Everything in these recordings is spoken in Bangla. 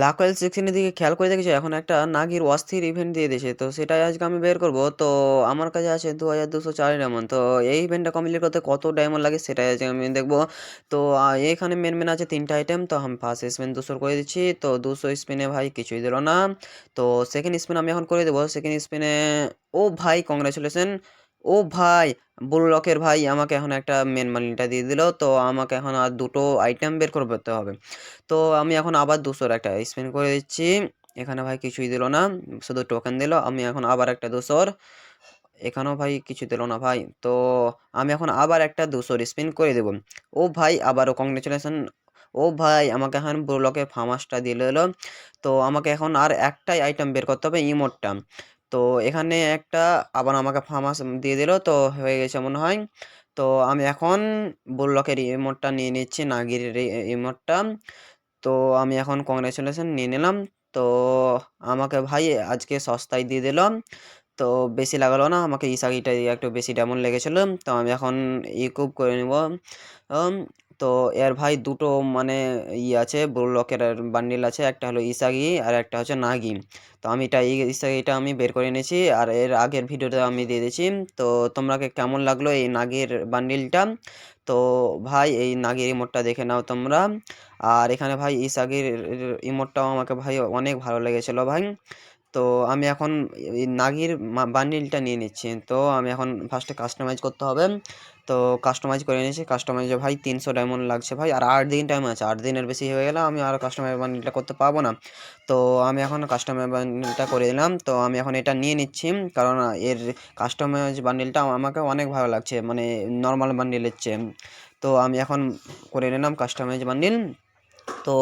লাকোয়েল সিক্সটিনের দিকে খেয়াল করে দেখেছি এখন একটা নাগির অস্থির ইভেন্ট দিয়ে দিয়েছে, তো সেটাই আজকে আমি বের করব। তো আমার কাছে আছে 2204 ডায়মন্ড। তো এই ইভেন্টটা কমপ্লিট করতে কত ডায়মন্ড লাগে সেটাই আজকে আমি দেখবো। তো এখানে মেন আছে তিনটা আইটেম। তো আমি ফার্স্ট স্পিন 200 করে দিচ্ছি, তো 200 স্পিনে ভাই কিছুই দিল না। তো সেকেন্ড স্পিন আমি এখন করে দেবো। সেকেন্ড স্পিনে ও ভাই কংগ্রাচুলেশন, ও ভাই ব্লু লকের ভাই আমাকে এখন একটা মেন মানিটা দিয়ে দিল। তো আমাকে এখন আর দুটো আইটেম বের করতে হবে। তো আমি এখন আবার 200 একটা স্পিন করে দিচ্ছি। এখানে ভাই কিছুই দিল না, শুধু টোকেন দিল। আমি এখন আবার একটা 200, এখানেও ভাই কিছু দিল না ভাই। তো আমি এখন আবার একটা 200 স্পিন করে দেব। ও ভাই আবারও কংগ্রেচুলেশন, ও ভাই আমাকে এখন ব্রোলকে ফার্মাসটা দিয়ে দিল। তো আমাকে এখন আর একটাই আইটেম বের করতে হবে, ইমোটটা। তো এখানে একটা আবার আমাকে ফার্মাস দিয়ে দিল, তো হয়ে গেছে মনে হয়। তো আমি এখন ব্রোলকের ইমোটটা নিয়ে নিচ্ছি, নাগির ইমোটটা। তো আমি এখন কংগ্রেচুলেশন নিয়ে নিলাম। তো আমাকে ভাই আজকে সস্তায় দিয়ে দিলাম। তো বেশি লাগালো না আমাকে, ইসাগিটা একটু বেশি ডেমন লেগেছিল। তো আমি এখন ইকুপ করে নেব। উম, তো এর ভাই দুটো মানে আছে ব্রুলকের বান্ডিল আছে, একটা হলো ইসাগি আর একটা হচ্ছে নাগি। তো আমি এটা ইসাগিটা আমি বের করে নিয়েছি, আর এর আগের ভিডিওটা আমি দিয়ে দিয়েছি। তো তোমরাকে কেমন লাগলো এই নাগির বান্ডিলটা? তো ভাই এই নাগির ইমোটটা দেখে নাও তোমরা। আর এখানে ভাই ইসাগির ইমোটটাও আমাকে ভাই অনেক ভালো লেগেছিল ভাই। তো আমি এখন এই নাগির বান্ডিলটা নিয়ে নিচ্ছি। তো আমি এখন ফার্স্টে কাস্টমাইজ করতে হবে। তো কাস্টমাইজ করে নিয়েছি, কাস্টমাইজে ভাই 300 ডায়মন্ড লাগছে ভাই, আর 8 দিন টাইম আছে। 8 দিনের বেশি হয়ে গেলে আমি আর কাস্টমাইজ বান্ডিলটা করতে পারবো না। তো আমি এখন কাস্টমাইজ বান্ডিলটা করে দিলাম। তো আমি এখন এটা নিয়ে নিচ্ছি, কারণ এর কাস্টমাইজ বান্ডিলটা আমাকে অনেক ভালো লাগছে, মানে নর্মাল বান্ডিলের চেয়ে। তো আমি এখন করে নিলাম কাস্টমাইজ বান্ডিল। তো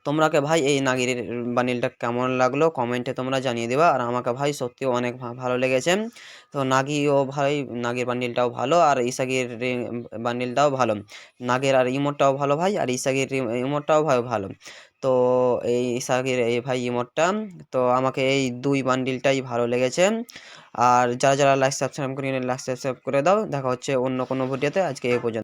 তোমরাকে ভাই এই নাগির বান্ডিলটা কেমন লাগলো কমেন্টে তোমরা জানিয়ে দেবা। আর আমাকে ভাই সত্যি অনেক ভালো লেগেছে। তো নাগিও ভাই, নাগির বান্ডিলটাও ভালো, আর ইসাগির বান্ডিলটাও ভালো। নাগের আর ইমোটটাও ভালো ভাই, আর ইসাগির ইমোটটাও ভাই ভালো। তো এই ইসাগির এই ভাই ইমোটটা, তো আমাকে এই দুই বান্ডিলটাই ভালো লেগেছে। আর যারা যারা লাইক সাবস্ক্রাইব করে দাও। দেখা হচ্ছে অন্য কোনো ভিডিওতে, আজকে এই পর্যন্ত।